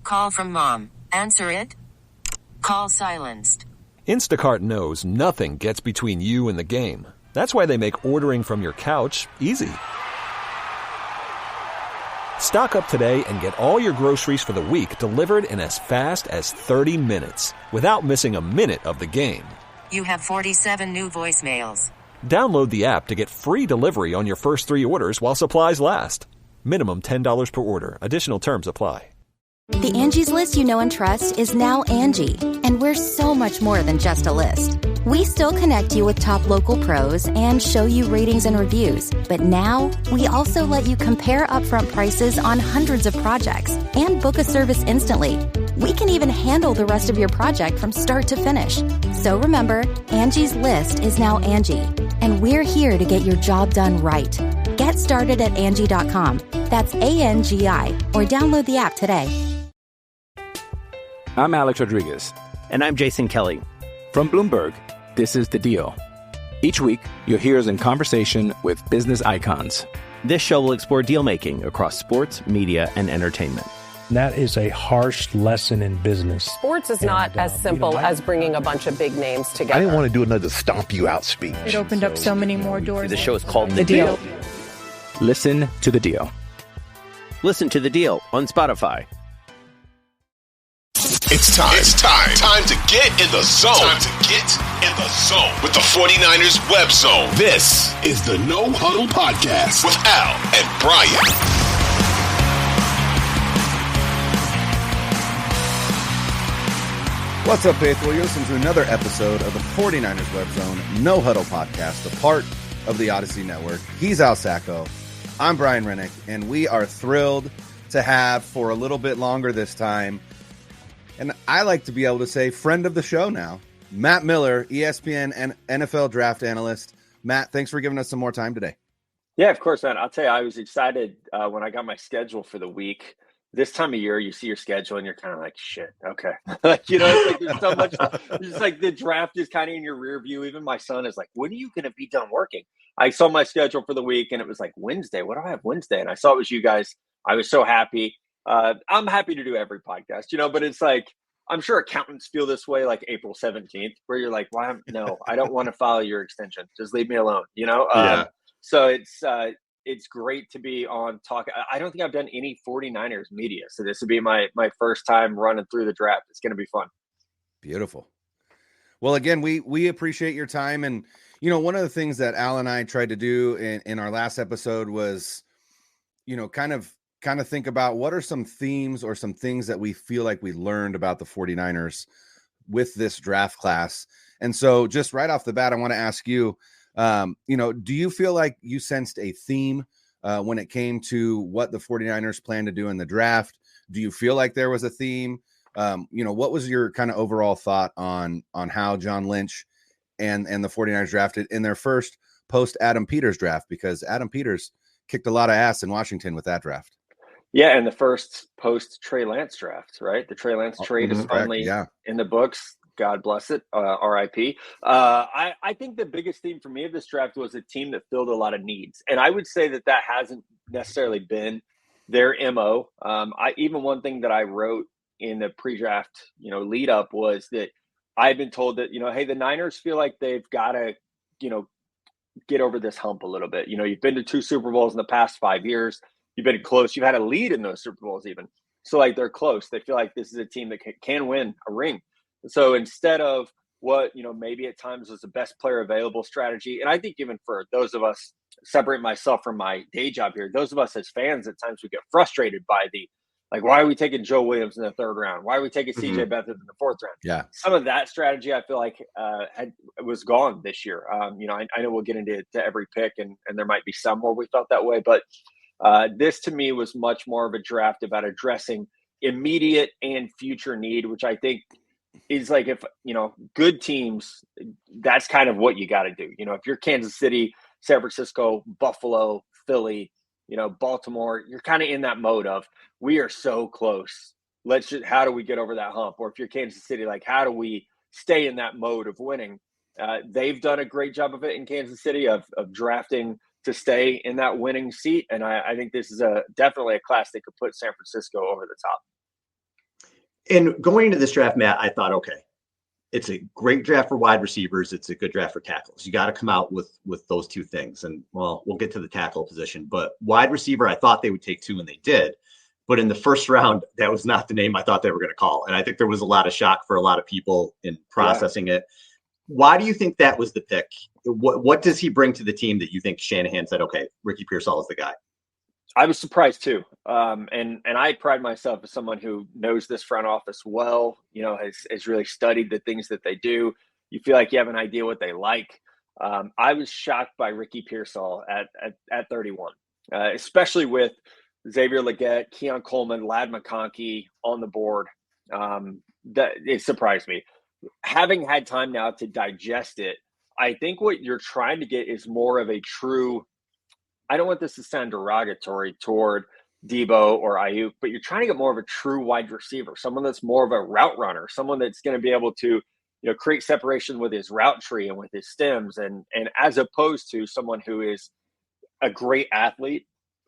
Call from mom. Answer it. Call silenced. Instacart knows nothing gets between you and the game. That's why they make ordering from your couch easy. Stock up today and get all your groceries for the week delivered in as fast as 30 minutes without missing a minute of the game. You have 47 new voicemails. Download the app to get free delivery on your first 3 orders while supplies last. Minimum $10 per order. Additional terms apply. The Angie's List you know and trust is now Angie, and we're so much more than just a list. We still connect you with top local pros and show you ratings and reviews, but now we also let you compare upfront prices on hundreds of projects and book a service instantly. We can even handle the rest of your project from start to finish. So remember, Angie's List is now Angie, and we're here to get your job done right. Get started at Angie.com. That's ANGI, or download the app today. I'm Alex Rodriguez. And I'm Jason Kelly. From Bloomberg, this is The Deal. Each week, you'll hear us in conversation with business icons. This show will explore deal-making across sports, media, and entertainment. That is a harsh lesson in business. Sports is not as simple as bringing a bunch of big names together. I didn't want to do another stomp you out speech. It opened up so many more doors. The show is called The Deal. Listen to The Deal. Listen to The Deal on Spotify. It's time. Time to get in the zone. Time to get in the zone with the 49ers Web Zone. This is the No Huddle Podcast with Al and Brian. What's up, faithful? You're listening to another episode of the 49ers Web Zone No Huddle Podcast, a part of the Odyssey Network. He's Al Sacco. I'm Brian Renick, and we are thrilled to have, for a little bit longer this time, and I like to be able to say friend of the show now, Matt Miller, ESPN and NFL Draft analyst. Matt, thanks for giving us some more time today. Yeah, of course, man. I'll tell you, I was excited when I got my schedule for the week. This time of year, you see your schedule and you're kind of like, shit, okay. You know, it's like there's so much, it's like the draft is kind of in your rear view. Even my son is like, when are you going to be done working? I saw my schedule for the week and it was like Wednesday. What do I have Wednesday? And I saw it was you guys. I was so happy. I'm happy to do every podcast, you know, but it's like, I'm sure accountants feel this way like April 17th, where you're like, why? No, I don't want to file your extension. Just leave me alone, you know? So it's great to be on talk. I don't think I've done any 49ers media. So this would be my first time running through the draft. It's going to be fun. Beautiful. Well, again, we appreciate your time. And, you know, one of the things that Al and I tried to do in our last episode was, you know, kind of think about what are some themes or some things that we feel like we learned about the 49ers with this draft class. And so just right off the bat, I want to ask you, you know, do you feel like you sensed a theme when it came to what the 49ers plan to do in the draft? Do you feel like there was a theme? You know, what was your kind of overall thought on how John Lynch and the 49ers drafted in their first post Adam Peters draft? Because Adam Peters kicked a lot of ass in Washington with that draft. Yeah, and the first post Trey Lance draft, right? The Trey Lance trade is finally in the books. God bless it. RIP. I think the biggest theme for me of this draft was a team that filled a lot of needs. And I would say that hasn't necessarily been their MO. Even one thing that I wrote in the pre-draft, you know, lead up was that I've been told that, you know, hey, the Niners feel like they've got to, you know, get over this hump a little bit. You know, you've been to 2 Super Bowls in the past 5 years. You've been close. You've had a lead in those Super Bowls even. So, like, they're close. They feel like this is a team that can win a ring. So instead of what, you know, maybe at times was the best player available strategy, and I think even for those of us, separate myself from my day job here, those of us as fans, at times we get frustrated by like, why are we taking Joe Williams in the 3rd round? Why are we taking CJ Beathard in the 4th round? Yeah. Some of that strategy, I feel like was gone this year. You know, I know we'll get into every pick and there might be some where we felt that way, but this to me was much more of a draft about addressing immediate and future need, which I think is like, if, you know, good teams, that's kind of what you got to do. You know, if you're Kansas City, San Francisco, Buffalo, Philly, you know, Baltimore, you're kind of in that mode of, we are so close. How do we get over that hump? Or if you're Kansas City, like, how do we stay in that mode of winning? They've done a great job of it in Kansas City of drafting to stay in that winning seat. And I think this is definitely a class that could put San Francisco over the top. And going into this draft, Matt, I thought, okay, it's a great draft for wide receivers. It's a good draft for tackles. You got to come out with those two things. And well, we'll get to the tackle position, but wide receiver, I thought they would take 2 and they did. But in the first round, that was not the name I thought they were going to call. And I think there was a lot of shock for a lot of people in processing it. Why do you think that was the pick? What does he bring to the team that you think Shanahan said, okay, Ricky Pearsall is the guy? I was surprised too. And I pride myself as someone who knows this front office well, has really studied the things that they do. You feel like you have an idea what they like. I was shocked by Ricky Pearsall at 31, especially with Xavier Legette, Keon Coleman, Ladd McConkey on the board. That it surprised me. Having had time now to digest it, I think what you're trying to get is more of a true, I don't want this to sound derogatory toward Debo or Ayuk, but you're trying to get more of a true wide receiver, someone that's more of a route runner, someone that's going to be able to, create separation with his route tree and with his stems, and as opposed to someone who is a great athlete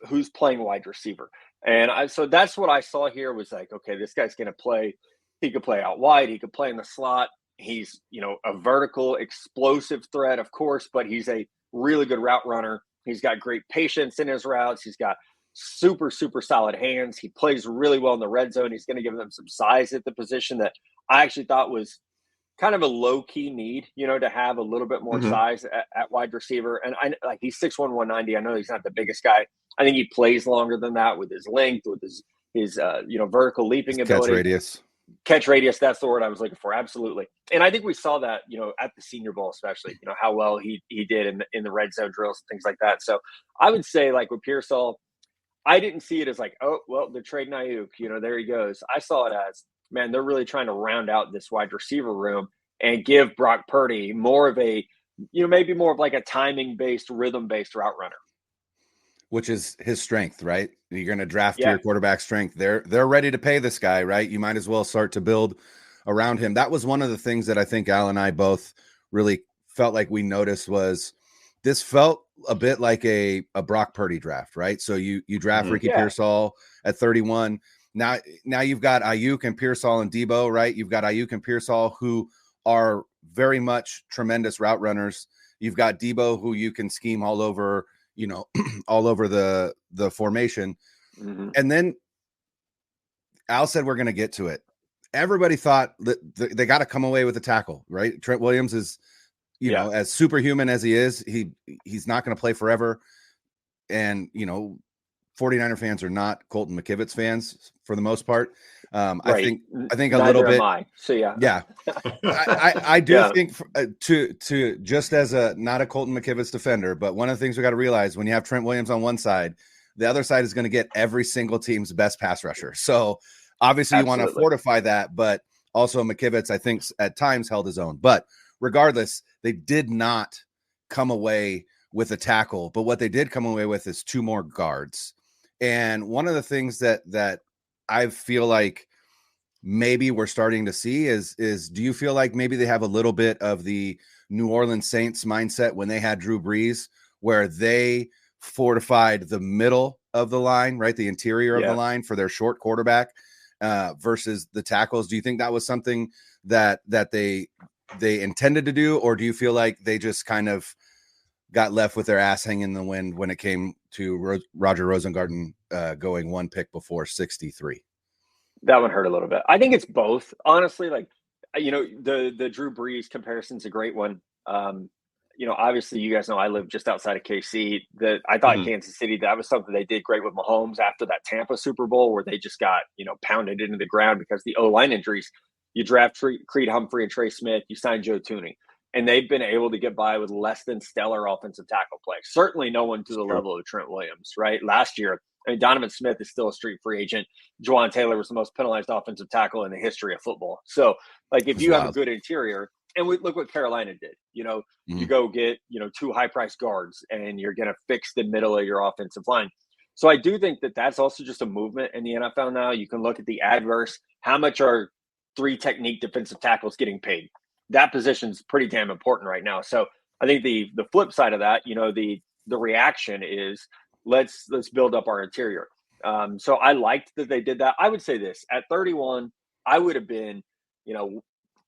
who's playing wide receiver. And so that's what I saw here was like, okay, this guy's going to play. He could play out wide. He could play in the slot. He's, a vertical explosive threat, of course, but he's a really good route runner. He's got great patience in his routes. He's got super, super solid hands. He plays really well in the red zone. He's going to give them some size at the position that I actually thought was kind of a low-key need, to have a little bit more size at wide receiver. And he's 6'1", 190. I know he's not the biggest guy. I think he plays longer than that with his length, with his vertical leaping ability. Catch radius, that's the word I was looking for. Absolutely. And I think we saw that, at the Senior Bowl, especially, how well he did in the red zone drills and things like that. So I would say, like with Pearsall, I didn't see it as like, oh, well, they're trading Ayuk, there he goes. I saw it as, man, they're really trying to round out this wide receiver room and give Brock Purdy more of a, maybe more of like a timing-based, rhythm-based route runner. Which is his strength, right? You're going to draft your quarterback strength. They're ready to pay this guy, right? You might as well start to build around him. That was one of the things that I think Al and I both really felt like we noticed was this felt a bit like a Brock Purdy draft, right? So you draft Ricky Pearsall at 31. Now you've got Ayuk and Pearsall and Debo, right? You've got Ayuk and Pearsall who are very much tremendous route runners. You've got Debo who you can scheme all over, all over the formation. And then Al said, we're going to get to it. Everybody thought that they got to come away with a tackle, right? Trent Williams is, as superhuman as he is, he's not going to play forever. And, 49er fans are not Colton McKivitz fans for the most part. I think a little bit. So yeah. I do think to just as not a Colton McKivitz defender, but one of the things we got to realize when you have Trent Williams on one side, the other side is going to get every single team's best pass rusher. So obviously you want to fortify that, but also McKivitz, I think at times held his own, but regardless, they did not come away with a tackle, but what they did come away with is 2 more guards. And one of the things that I feel like maybe we're starting to see is do you feel like maybe they have a little bit of the New Orleans Saints mindset when they had Drew Brees, where they fortified the middle of the line, right? The interior of the line for their short quarterback versus the tackles. Do you think that was something that they intended to do, or do you feel like they just kind of got left with their ass hanging in the wind when it came to Roger Rosengarten going 1 pick before 63? That one hurt a little bit. I think it's both. Honestly, like, the Drew Brees comparison is a great one. Obviously you guys know I live just outside of KC. I thought Kansas City, that was something they did great with Mahomes after that Tampa Super Bowl where they just got, pounded into the ground because the O-line injuries. You draft Creed Humphrey and Trey Smith, you sign Joe Tooney. And they've been able to get by with less than stellar offensive tackle play. Certainly no one to the level of Trent Williams, right? Last year, Donovan Smith is still a street free agent. Juwan Taylor was the most penalized offensive tackle in the history of football. So, like, if you have a good interior, and look what Carolina did. You go get, 2 high-priced guards, and you're going to fix the middle of your offensive line. So I do think that that's also just a movement in the NFL now. You can look at the adverse. How much are 3 technique defensive tackles getting paid? That position's pretty damn important right now. So I think the flip side of that, the reaction is let's build up our interior. So I liked that they did that. I would say this at 31, I would have been,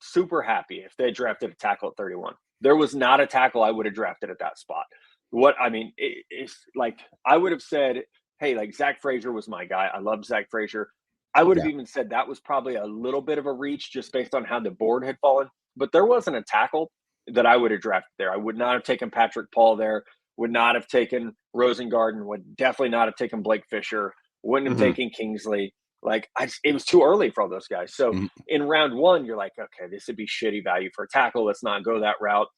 super happy if they drafted a tackle at 31. There was not a tackle I would have drafted at that spot. It's like I would have said, hey, like Zach Frazier was my guy. I love Zach Frazier. I would have even said that was probably a little bit of a reach just based on how the board had fallen. But there wasn't a tackle that I would have drafted there. I would not have taken Patrick Paul there, would not have taken Rosengarten, would definitely not have taken Blake Fisher, wouldn't have taken Kingsley. It was too early for all those guys. So in round one, you're like, okay, this would be shitty value for a tackle. Let's not go that route.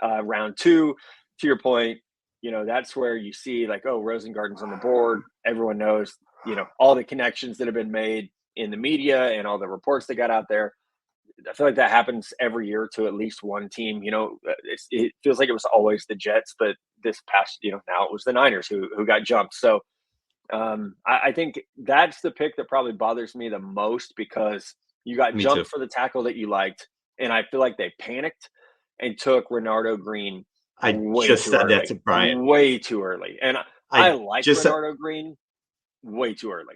Round two, to your point, that's where you see like, oh, Rosengarten's on the board. Everyone knows, all the connections that have been made in the media and all the reports that got out there. I feel like that happens every year to at least one team. It feels like it was always the Jets, but this past, now it was the Niners who got jumped. So I think that's the pick that probably bothers me the most because you got jumped for the tackle that you liked. And I feel like they panicked and took Renardo Green. I just said that to Brian. Way too early. And I like Renardo Green way too early.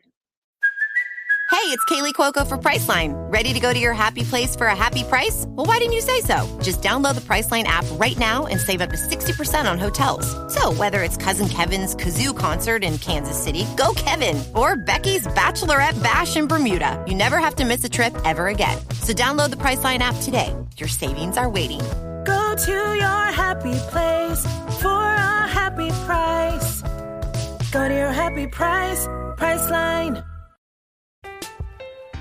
Hey, it's Kaylee Cuoco for Priceline. Ready to go to your happy place for a happy price? Well, why didn't you say so? Just download the Priceline app right now and save up to 60% on hotels. So whether it's Cousin Kevin's Kazoo Concert in Kansas City, go Kevin, or Becky's Bachelorette Bash in Bermuda, you never have to miss a trip ever again. So download the Priceline app today. Your savings are waiting. Go to your happy place for a happy price. Go to your happy price, Priceline.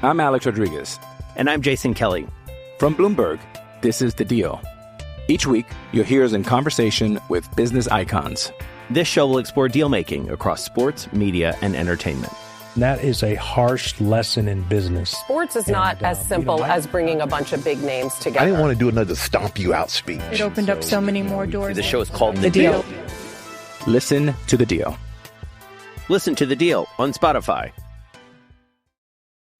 I'm Alex Rodriguez. And I'm Jason Kelly. From Bloomberg, this is The Deal. Each week, you'll hear us in conversation with business icons. This show will explore deal-making across sports, media, and entertainment. That is a harsh lesson in business. Sports is not as simple as bringing a bunch of big names together. I didn't want to do another stomp you out speech. It opened up so many more doors. The show is called The Deal. Listen to The Deal. Listen to The Deal on Spotify.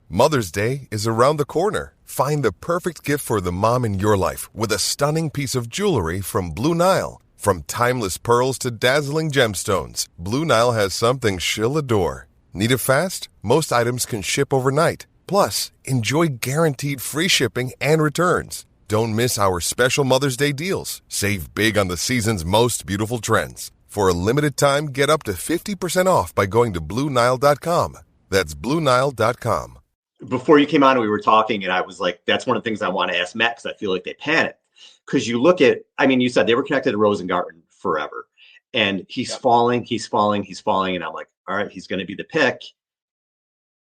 Mother's Day is around the corner. Find the perfect gift for the mom in your life with a stunning piece of jewelry from Blue Nile. From timeless pearls to dazzling gemstones, Blue Nile has something she'll adore. Need it fast? Most items can ship overnight. Plus, enjoy guaranteed free shipping and returns. Don't miss our special Mother's Day deals. Save big on the season's most beautiful trends. For a limited time, get up to 50% off by going to BlueNile.com. That's BlueNile.com. Before you came on, we were talking, and I was like, that's one of the things I want to ask Matt, because I feel like they panicked. Because you look at, you said they were connected to Rosengarten forever, and he's falling. And I'm like, all right, he's going to be the pick.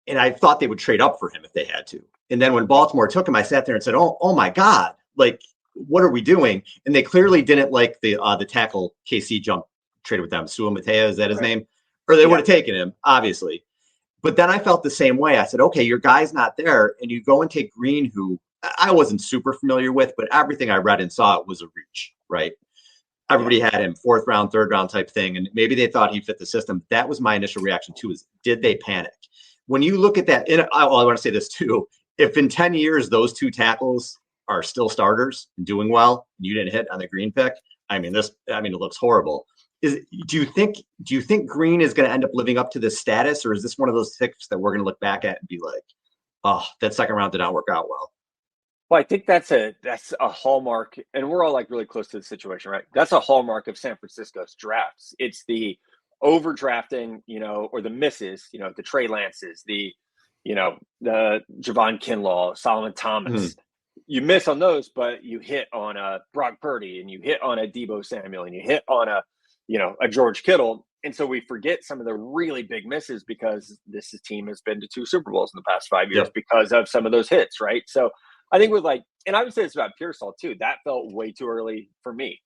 And I thought they would trade up for him if they had to. And then when Baltimore took him, I sat there and said, oh my God, like, what are we doing? And they clearly didn't like the tackle KC traded with them. Sua Matea, is that his name? Or they would have taken him, obviously. But then I felt the same way. I said, okay, your guy's not there. And you go and take Green, who I wasn't super familiar with, but everything I read and saw, it was a reach, right? Everybody had him 4th round, 3rd round type thing. And maybe they thought he fit the system. That was my initial reaction too, is did they panic? When you look at that, I want to say this too. If in 10 years, those two tackles are still starters and doing well, and you didn't hit on the Green pick, it looks horrible. Do you think Green is going to end up living up to this status, or is this one of those picks that we're going to look back at and be like, oh, that second round did not work out well? Well, I think that's a hallmark, and we're all like really close to the situation, right? That's a hallmark of San Francisco's drafts. It's the overdrafting, or the misses, the Trey Lances, the Javon Kinlaw, Solomon Thomas. Mm-hmm. You miss on those, but you hit on a Brock Purdy, and you hit on a Deebo Samuel, and you hit on a George Kittle. And so we forget some of the really big misses because this team has been to 2 Super Bowls in the past 5 years because of some of those hits, right? So I think and I would say it's about Pearsall too. That felt way too early for me.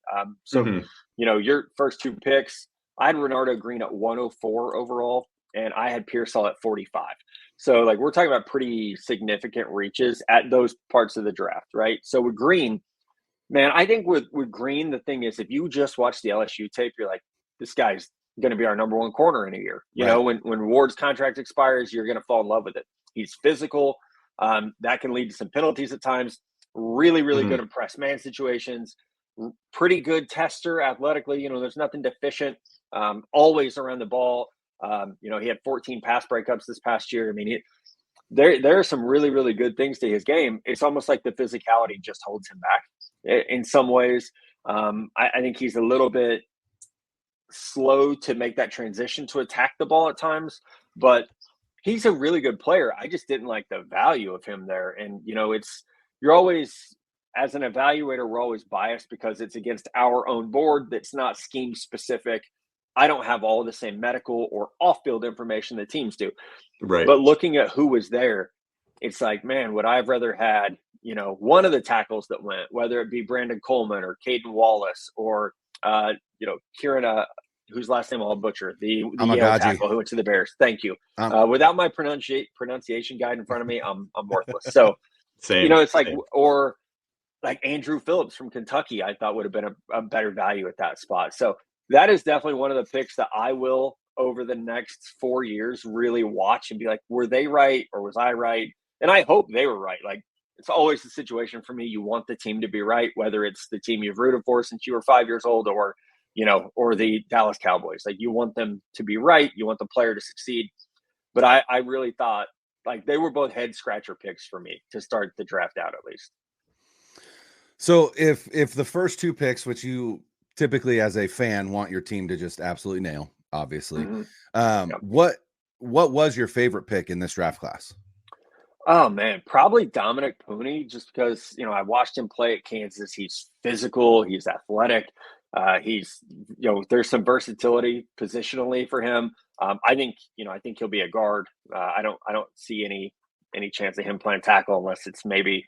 Your first 2 picks, I had Renardo Green at 104 overall, and I had Pearsall at 45. So we're talking about pretty significant reaches at those parts of the draft, right? So with Green, man, I think with Green, the thing is, if you just watch the LSU tape, you're like, this guy's going to be our number 1 corner in a year. You know, when Ward's contract expires, you're going to fall in love with it. He's physical. That can lead to some penalties at times. Really, really good in press man situations. Pretty good tester athletically. There's nothing deficient. Always around the ball. He had 14 pass breakups this past year. there are some really, really good things to his game. It's almost like the physicality just holds him back in some ways. I think he's a little bit slow to make that transition to attack the ball at times, but he's a really good player. I just didn't like the value of him there. And, you're always, as an evaluator, we're always biased because it's against our own board that's not scheme specific. I don't have all the same medical or off-field information that teams do. Right. But looking at who was there, it's like, man, would I have rather had, one of the tackles that went, whether it be Brandon Coleman or Caden Wallace or, Kieran, whose last name I'll butcher, the Yale tackle who went to the Bears. Thank you. Without my pronunciation guide in front of me, I'm worthless. So, Same, it's like, or like Andrew Phillips from Kentucky, I thought would have been a better value at that spot. So that is definitely one of the picks that I will, over the next 4 years, really watch and be like, were they right or was I right? And I hope they were right. Like, it's always the situation for me. You want the team to be right, whether it's the team you've rooted for since you were 5 years old or the Dallas Cowboys. Like, you want them to be right. You want the player to succeed. But I really thought, like, they were both head scratcher picks for me to start the draft out, at least. So if the first two picks, which you typically as a fan want your team to just absolutely nail, obviously, what was your favorite pick in this draft class? Oh man, probably Dominic Pooney, just because, I watched him play at Kansas. He's physical, he's athletic. He's, there's some versatility positionally for him. I think he'll be a guard. I don't see any chance of him playing tackle unless it's maybe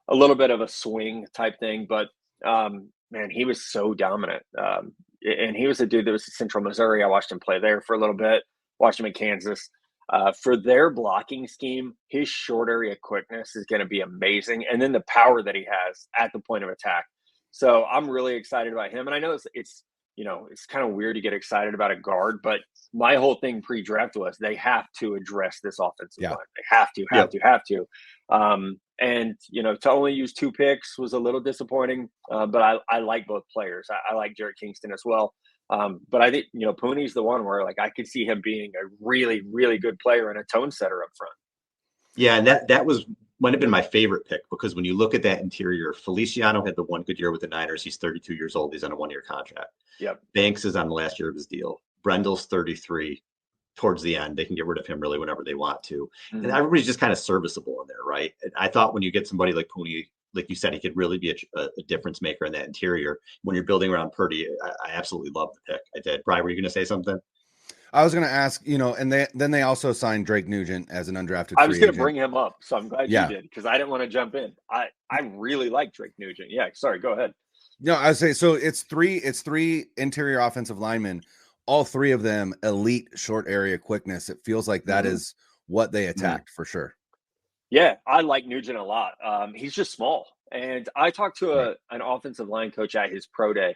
a little bit of a swing type thing. But man, he was so dominant. And he was a dude that was in Central Missouri. I watched him play there for a little bit, watched him in Kansas. For their blocking scheme, his short area quickness is going to be amazing. And then the power that he has at the point of attack. So I'm really excited about him. And I know it's kind of weird to get excited about a guard, but my whole thing pre-draft was they have to address this offensive line. They have to. And, to only use 2 picks was a little disappointing, but I like both players. I like Jarrett Kingston as well. But I think, Pooney's the one where, like, I could see him being a really, really good player and a tone setter up front. Yeah, and that might have been my favorite pick, because when you look at that interior, Feliciano had the one good year with the Niners. He's 32 years old. He's on a 1-year contract. Yep. Banks is on the last year of his deal. Brendel's 33. Towards the end, they can get rid of him really whenever they want to. Mm-hmm. And everybody's just kind of serviceable in there, right? And I thought when you get somebody like Pooney, like you said, he could really be a difference maker in that interior. When you're building around Purdy, I absolutely love the pick. I did. Brian, were you going to say something? I was going to ask, and then they also signed Drake Nugent as an undrafted free agent. I was going to bring him up, so I'm glad you did, because I didn't want to jump in. I really like Drake Nugent. Yeah, sorry, go ahead. No, I would say, so it's three interior offensive linemen, all 3 of them elite short area quickness. It feels like that is what they attacked for sure. Yeah, I like Nugent a lot. He's just small. And I talked to an offensive line coach at his pro day,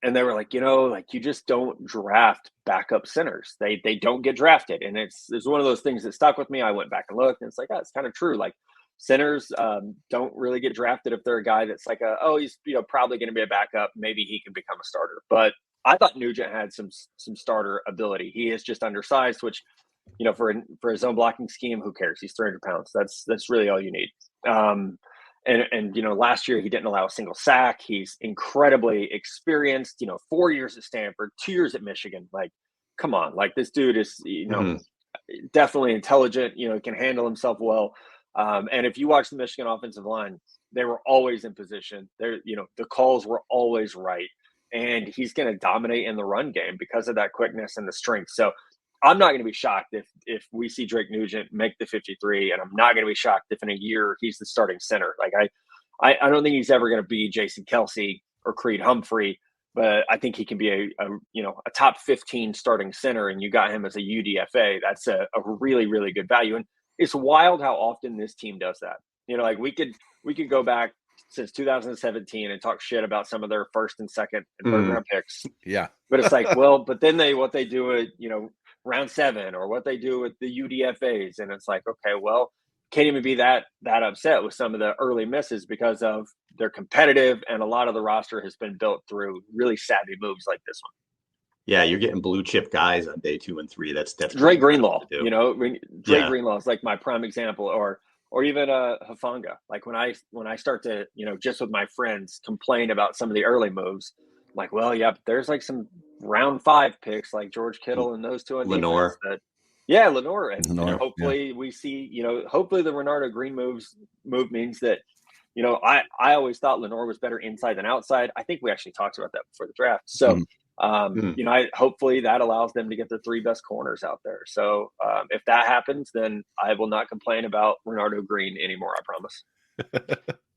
and they were like, you just don't draft backup centers. They don't get drafted. And it's one of those things that stuck with me. I went back and looked, and it's like, it's kind of true. Like, centers don't really get drafted if they're a guy that's like, he's probably going to be a backup. Maybe he can become a starter. But I thought Nugent had some starter ability. He is just undersized, which, for a zone blocking scheme, who cares? He's 300 pounds. That's really all you need. And last year he didn't allow a single sack. He's incredibly experienced. 4 years at Stanford, 2 years at Michigan. Like, come on, like, this dude is definitely intelligent. Can handle himself well. And if you watch the Michigan offensive line, they were always in position. The calls were always right. And he's going to dominate in the run game because of that quickness and the strength. So I'm not going to be shocked if we see Drake Nugent make the 53, and I'm not going to be shocked if in a year he's the starting center. Like, I don't think he's ever going to be Jason Kelsey or Creed Humphrey, but I think he can be a top 15 starting center, and you got him as a UDFA. That's a really, really good value. And it's wild how often this team does that. Like, we could go back since 2017 and talk shit about some of their first and second and third round picks. Yeah. But it's like, well, but then what they do at, round 7, or what they do with the UDFAs. And it's like, okay, well, can't even be that upset with some of the early misses because of they're competitive. And a lot of the roster has been built through really savvy moves like this one. Yeah, you're getting blue chip guys on day 2 and 3. That's Dre Greenlaw. Dre Greenlaw is like my prime example, or even Hufanga. Like when I start to, just with my friends complain about some of the early moves, I'm like, well, yeah, but there's like some round 5 picks like George Kittle and those two on Lenore. defense. Lenore. And hopefully we see, hopefully the Renardo Green move means that, I always thought Lenore was better inside than outside. I think we actually talked about that before the draft. So, hopefully that allows them to get the 3 best corners out there. So if that happens, then I will not complain about Renardo Green anymore. I promise.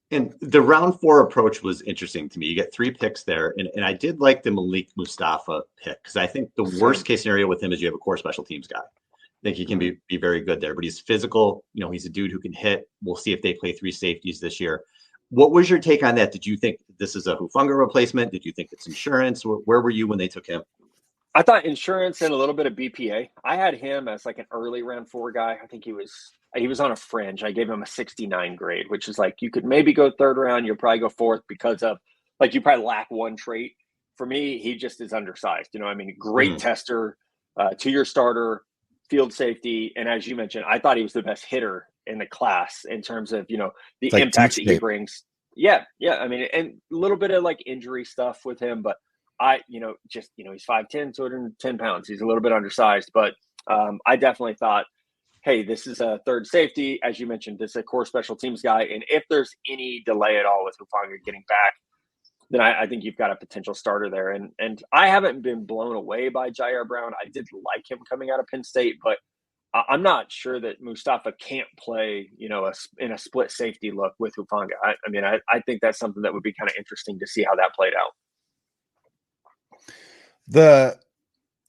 And the round 4 approach was interesting to me. You get 3 picks there. And I did like the Malik Mustafa pick, because I think the worst case scenario with him is you have a core special teams guy. I think he can be very good there, but he's physical. He's a dude who can hit. We'll see if they play 3 safeties this year. What was your take on that? Did you think this is a Hufanga replacement? Did you think it's insurance? Where were you when they took him? I thought insurance and a little bit of BPA. I had him as like an early round 4 guy. I think he was on a fringe. I gave him a 69 grade, which is like, you could maybe go 3rd round. You'll probably go 4th because of like, you probably lack one trait. For me, he just is undersized. Great tester, 2-year starter, field safety. And as you mentioned, I thought he was the best hitter in the class in terms of, the impact that he brings. Yeah. And a little bit of like injury stuff with him, but he's 5'10", 210 pounds. He's a little bit undersized, but I definitely thought, hey, this is a 3rd safety. As you mentioned, this is a core special teams guy. And if there's any delay at all with Hufanga getting back, then I think you've got a potential starter there. And I haven't been blown away by Jair Brown. I did like him coming out of Penn State, but I'm not sure that Mustafa can't play, in a split safety look with Hufanga. I think that's something that would be kind of interesting to see how that played out. The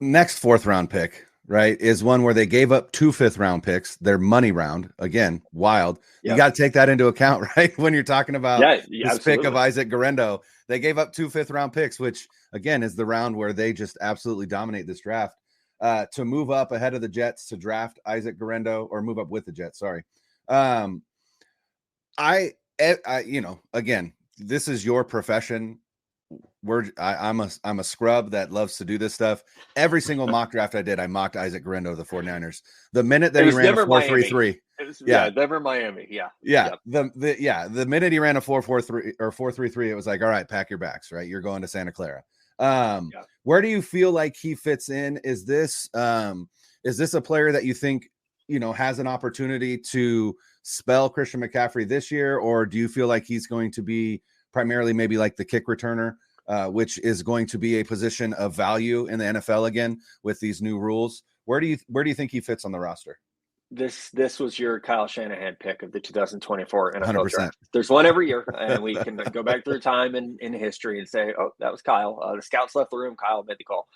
next 4th round pick, right, is one where they gave up 2 5th-round picks. Their money round, again, wild. Yep. You got to take that into account, right, when you're talking about this pick of Isaac Guerrero. They gave up 2 5th-round picks, which, again, is the round where they just absolutely dominate this draft. To move up ahead of the Jets to draft Isaac Guerrero, or move up with the Jets. Sorry. Again, this is your profession. I'm a scrub that loves to do this stuff. Every single mock draft I did, I mocked Isaac Guerrero of the 49ers. The minute that he ran a 4.33, never Miami. The minute he ran a 4.43 or 4.33, it was like, all right, pack your bags, right? You're going to Santa Clara. Where do you feel like he fits in? Is this a player that you think, has an opportunity to spell Christian McCaffrey this year? Or do you feel like he's going to be primarily maybe like the kick returner, which is going to be a position of value in the NFL again with these new rules? Where do you think he fits on the roster? This was your Kyle Shanahan pick of the 2024 NFL draft. There's one every year, and we can go back through time in history and say, oh, that was Kyle. The scouts left the room. Kyle made the call.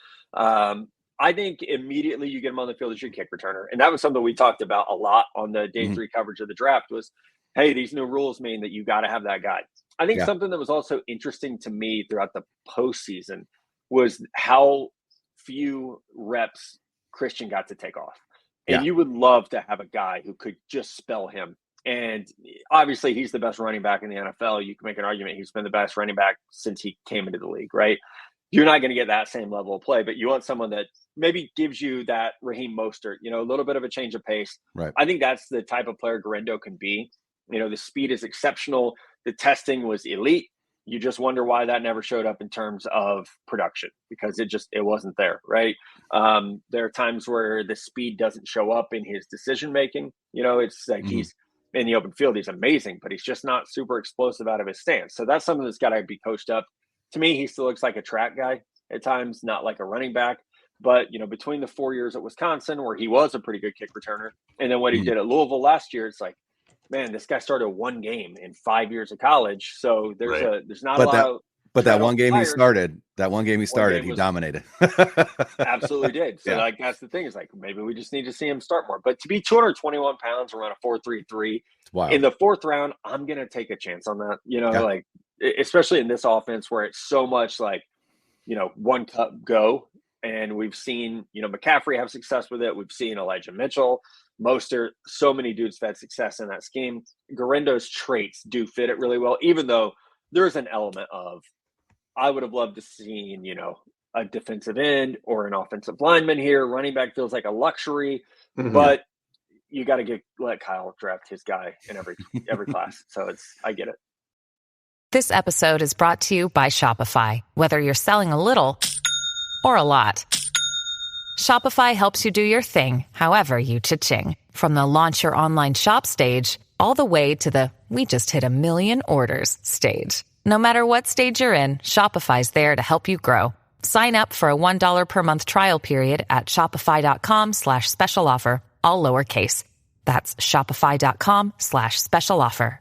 I think immediately you get him on the field as your kick returner. And that was something we talked about a lot on the day 3 coverage of the draft was, hey, these new rules mean that you got to have that guy. I think something that was also interesting to me throughout the postseason was how few reps Christian got to take off. And you would love to have a guy who could just spell him. And obviously he's the best running back in the NFL. You can make an argument he's been the best running back since he came into the league, right? You're not going to get that same level of play, but you want someone that maybe gives you that Raheem Mostert, a little bit of a change of pace. Right. I think that's the type of player Guerrero can be. The speed is exceptional. The testing was elite. You just wonder why that never showed up in terms of production, because it wasn't there, right? There are times where the speed doesn't show up in his decision-making. It's like he's in the open field, he's amazing, but he's just not super explosive out of his stance. So that's something that's got to be coached up. To me, he still looks like a track guy at times, not like a running back. But, between the 4 years at Wisconsin, where he was a pretty good kick returner, and then what he did at Louisville last year, it's like, man, this guy started 1 game in 5 years of college. So there's not a lot of. But that one game he started, he dominated. Absolutely did. So that's the thing, is like, maybe we just need to see him start more. But to be 221 pounds around a 4.33 in the 4th round, I'm going to take a chance on that, like, especially in this offense where it's so much like, one cut go. And we've seen, McCaffrey have success with it. We've seen Elijah Mitchell, Mostert, so many dudes have had success in that scheme. Guerrero's traits do fit it really well, even though there's an element of, I would have loved to see, a defensive end or an offensive lineman here. Running back feels like a luxury, but you got to let Kyle draft his guy in every class. So I get it. This episode is brought to you by Shopify. Whether you're selling a little or a lot, Shopify helps you do your thing, however you cha-ching. From the launch your online shop stage, all the way to the we just hit 1 million orders stage. No matter what stage you're in, Shopify's there to help you grow. Sign up for a $1 per month trial period at shopify.com/special offer, all lowercase. That's shopify.com/special offer.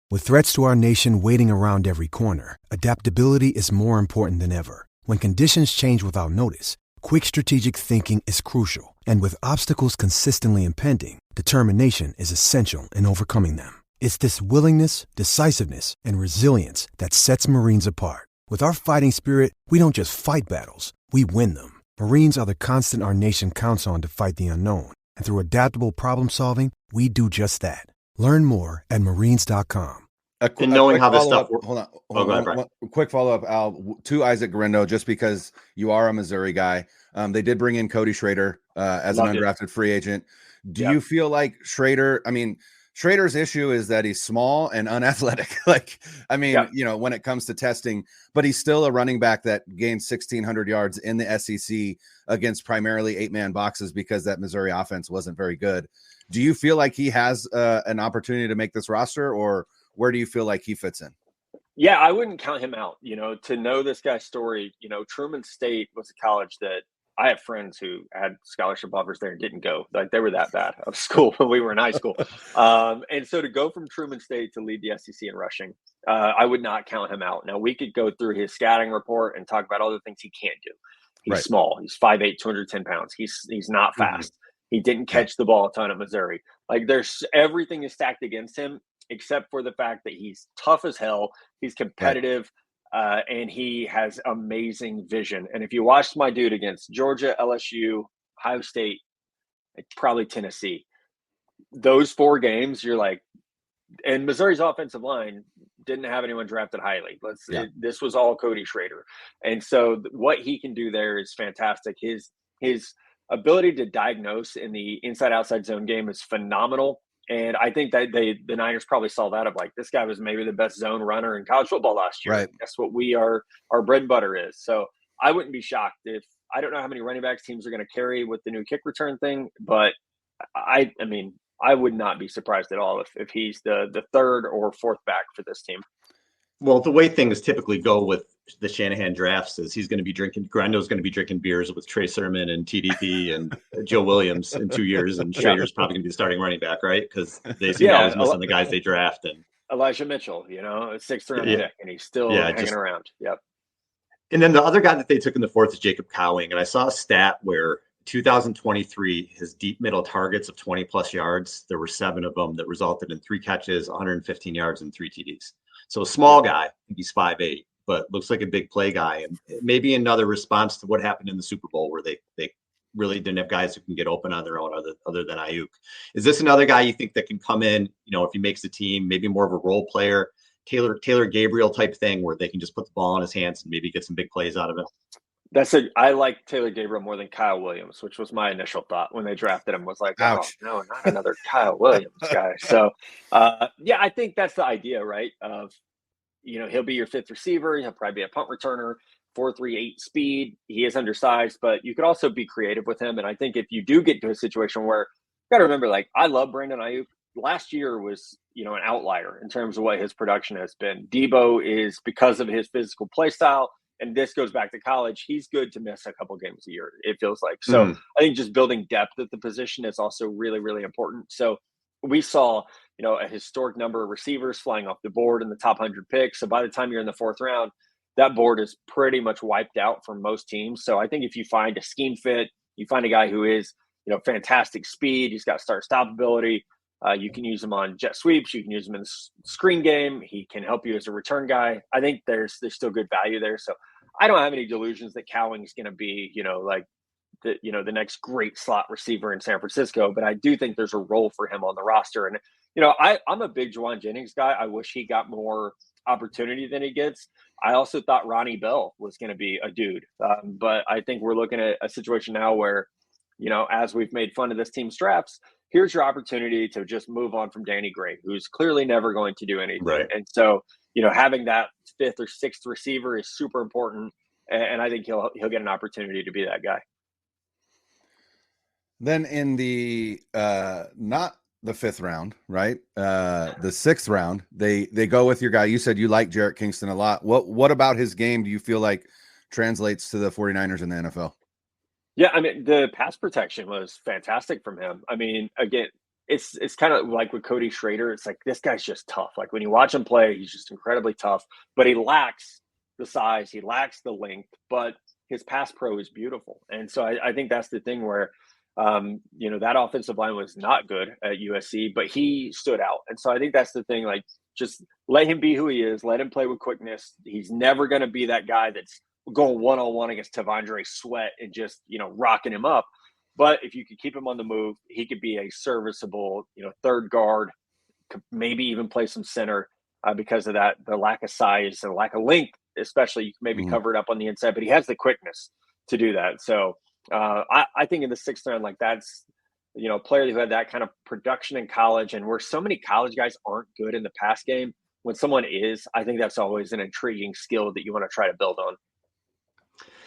With threats to our nation waiting around every corner, adaptability is more important than ever. When conditions change without notice, quick strategic thinking is crucial. And with obstacles consistently impending, determination is essential in overcoming them. It's this willingness, decisiveness, and resilience that sets Marines apart. With our fighting spirit, we don't just fight battles, we win them. Marines are the constant our nation counts on to fight the unknown. And through adaptable problem solving, we do just that. Learn more at marines.com. And knowing how this stuff works. Hold on. Quick follow-up, Al, to Isaac Guerrero, just because you are a Missouri guy. They did bring in Cody Schrader as an undrafted free agent. Do you feel like Schrader's issue is that he's small and unathletic. When it comes to testing, but he's still a running back that gained 1,600 yards in the SEC against primarily 8-man boxes because that Missouri offense wasn't very good. Do you feel like he has an opportunity to make this roster, or where do you feel like he fits in? Yeah, I wouldn't count him out. To know this guy's story, Truman State was a college that I have friends who had scholarship offers there and didn't go. Like, they were that bad of school when we were in high school. And so to go from Truman State to lead the SEC in rushing, I would not count him out. Now, we could go through his scouting report and talk about all the things he can't do. He's small. He's 5'8", 210 pounds. He's not fast. He didn't catch the ball a ton at Missouri. Like, there's everything is stacked against him, except for the fact that he's tough as hell. He's competitive. And he has amazing vision. And if you watched my dude against Georgia, LSU, Ohio State, probably Tennessee, those 4 games, you're like, and Missouri's offensive line didn't have anyone drafted highly. This was all Cody Schrader. And so what he can do there is fantastic. His ability to diagnose in the inside-outside zone game is phenomenal. And I think that the Niners probably saw that of like, this guy was maybe the best zone runner in college football last year. Right. That's what our bread and butter is. So I wouldn't be shocked if I don't know how many running backs teams are going to carry with the new kick return thing, but I would not be surprised at all if he's the third or fourth back for this team. Well, the way things typically go with the Shanahan drafts is Grendo's going to be drinking beers with Trey Sermon and TDP and Joe Williams in 2 years, and Schrader's probably going to be the starting running back, right? Because they seem always missing the guys they draft. And Elijah Mitchell, a 6th round pick, and he's still hanging around. Yep. And then the other guy that they took in the 4th is Jacob Cowing, and I saw a stat where 2023, his deep middle targets of 20+ yards, there were 7 of them that resulted in 3 catches, 115 yards, and 3 TDs. So a small guy, he's 5'8", but looks like a big play guy. And maybe another response to what happened in the Super Bowl where they really didn't have guys who can get open on their own other than Ayuk. Is this another guy you think that can come in, if he makes the team, maybe more of a role player, Taylor Gabriel type thing where they can just put the ball in his hands and maybe get some big plays out of it? I like Taylor Gabriel more than Kyle Williams, which was my initial thought when they drafted him, was like, ouch. Oh, no, not another Kyle Williams guy. So, I think that's the idea, right? Of, he'll be your 5th receiver. He'll probably be a punt returner, 4.38 speed. He is undersized, but you could also be creative with him. And I think if you do get to a situation where, you got to remember, like, I love Brandon Ayuk. Last year was, an outlier in terms of what his production has been. Debo is, because of his physical play style, and this goes back to college, he's good to miss a couple games a year, it feels like. So I think just building depth at the position is also really, really important. So we saw, a historic number of receivers flying off the board in the top 100 picks. So by the time you're in the 4th round, that board is pretty much wiped out for most teams. So I think if you find a scheme fit, you find a guy who is, fantastic speed, he's got start-stop ability. You can use him on jet sweeps. You can use him in the screen game. He can help you as a return guy. I think there's still good value there. So I don't have any delusions that Cowing is going to be, the next great slot receiver in San Francisco. But I do think there's a role for him on the roster. And, I'm a big Juwan Jennings guy. I wish he got more opportunity than he gets. I also thought Ronnie Bell was going to be a dude. But I think we're looking at a situation now where, as we've made fun of this team's drafts, here's your opportunity to just move on from Danny Gray, who's clearly never going to do anything. Right. And so, having that 5th or 6th receiver is super important. And I think he'll get an opportunity to be that guy. Then in the not the 5th round, right? The 6th round, they go with your guy. You said you like Jarrett Kingston a lot. What about his game do you feel like translates to the 49ers in the NFL? Yeah, I mean, the pass protection was fantastic from him. I mean, again, it's kind of like with Cody Schrader. It's like, this guy's just tough. Like when you watch him play, he's just incredibly tough, but he lacks the size, he lacks the length, but his pass pro is beautiful. And so I think that's the thing where, that offensive line was not good at USC, but he stood out. And so I think that's the thing, like, just let him be who he is, let him play with quickness. He's never going to be that guy that's going one-on-one against Tavondre Sweat and just, rocking him up. But if you could keep him on the move, he could be a serviceable, third guard, could maybe even play some center because of that, the lack of size and lack of length, especially. You can maybe cover it up on the inside, but he has the quickness to do that. So I think in the 6th round, like that's, a player who had that kind of production in college, and where so many college guys aren't good in the pass game, when someone is, I think that's always an intriguing skill that you want to try to build on.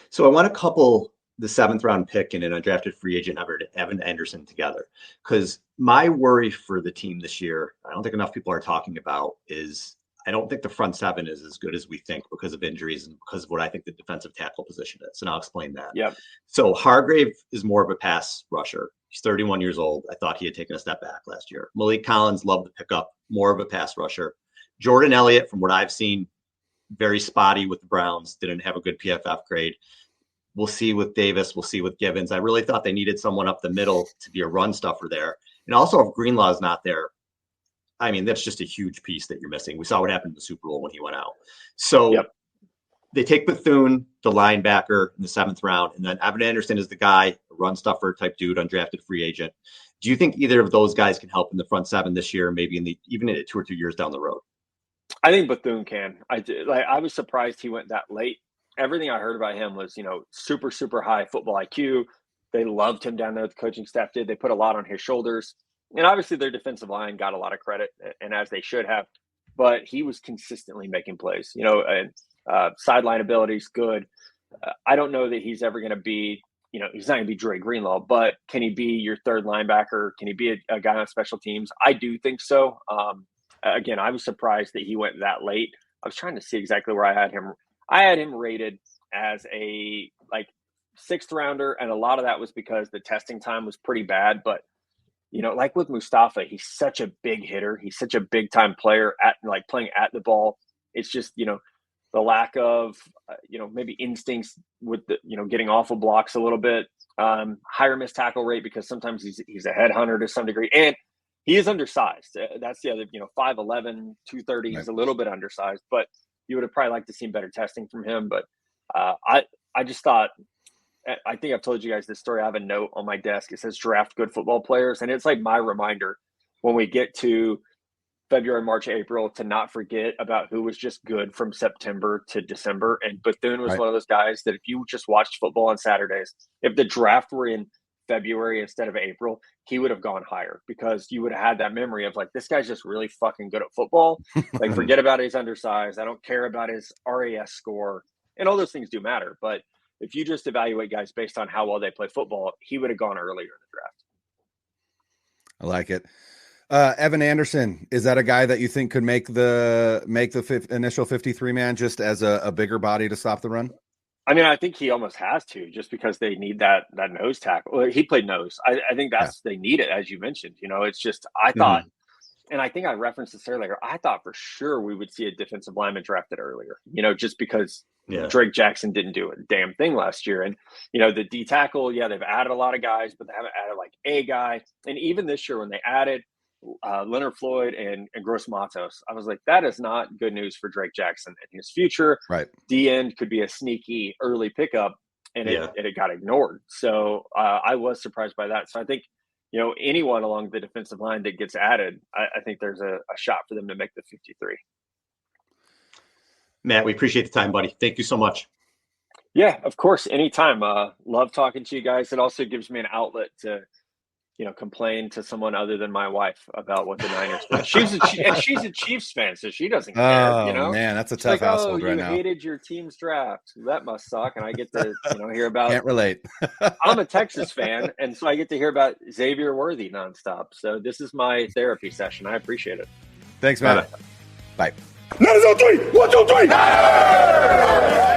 So I want to couple the 7th round pick and an undrafted free agent Evan Anderson together, because my worry for the team this year, I don't think enough people are talking about, is I don't think the front 7 is as good as we think because of injuries and because of what I think the defensive tackle position is. And I'll explain that. Yep. So Hargrave is more of a pass rusher. He's 31 years old. I thought he had taken a step back last year. Malik Collins, loved the pickup, more of a pass rusher. Jordan Elliott, from what I've seen, very spotty with the Browns, didn't have a good PFF grade. We'll see with Davis. We'll see with Givens. I really thought they needed someone up the middle to be a run stuffer there. And also, if Greenlaw is not there, I mean, that's just a huge piece that you're missing. We saw what happened in the Super Bowl when he went out. So They take Bethune, the linebacker, in the 7th round, and then Evan Anderson is the guy, a run stuffer type dude, undrafted free agent. Do you think either of those guys can help in the front 7 this year, maybe even in 2 or 3 years down the road? I think Bethune can. I was surprised he went that late. Everything I heard about him was, super, super high football IQ. They loved him down there. The coaching staff did. They put a lot on his shoulders. And obviously their defensive line got a lot of credit, and as they should have. But he was consistently making plays. And sideline ability is good. I don't know that he's ever going to be, he's not going to be Dre Greenlaw, but can he be your third linebacker? Can he be a guy on special teams? I do think so. Again, I was surprised that he went that late. I was trying to see exactly where I had him. I had him rated as a 6th rounder, and a lot of that was because the testing time was pretty bad. But like with Mustafa, he's such a big hitter. He's such a big time player at playing at the ball. It's just the lack of maybe instincts with the getting off of blocks a little bit. Higher missed tackle rate because sometimes he's a headhunter to some degree, and he is undersized. That's the other 5'11", 230. He's a little bit undersized, but you would have probably liked to see better testing from him. But I just thought, I think I've told you guys this story. I have a note on my desk. It says draft good football players. And it's like my reminder when we get to February, March, April to not forget about who was just good from September to December. And Bethune was one of those guys that if you just watched football on Saturdays, if the draft were in February instead of April, he would have gone higher because you would have had that memory of this guy's just really fucking good at football. Forget about his undersized. I don't care about his RAS score, and all those things do matter. But if you just evaluate guys based on how well they play football, he would have gone earlier in the draft. I like it. Evan Anderson, is that a guy that you think could make the initial 53 man just as a bigger body to stop the run? I mean, I think he almost has to, just because they need that nose tackle. Well, he played nose. I think they need it, as you mentioned. It's just, I thought, and I think I referenced this earlier, I thought for sure we would see a defensive lineman drafted earlier, just because Drake Jackson didn't do a damn thing last year. And, the D tackle, they've added a lot of guys, but they haven't added a guy. And even this year when they added Leonard Floyd and Gross Matos, I was like, that is not good news for Drake Jackson and his future. Right. D-end could be a sneaky early pickup, and it got ignored. So I was surprised by that. So I think, anyone along the defensive line that gets added, I think there's a shot for them to make the 53. Matt, we appreciate the time, buddy. Thank you so much. Yeah, of course. Anytime. Love talking to you guys. It also gives me an outlet to, complain to someone other than my wife about what the Niners do. She's a Chiefs fan, so she doesn't care. Oh, man, that's a tough household right now. You hated your team's draft. That must suck. And I get to, hear about. Can't relate. I'm a Texas fan, and so I get to hear about Xavier Worthy nonstop. So this is my therapy session. I appreciate it. Thanks, man. Bye. Niners on 3. 1, 2, 3. Niners!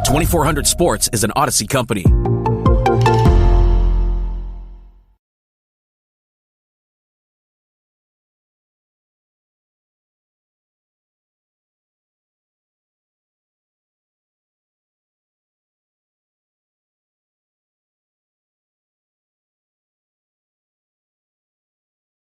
2400 Sports is an Odyssey company.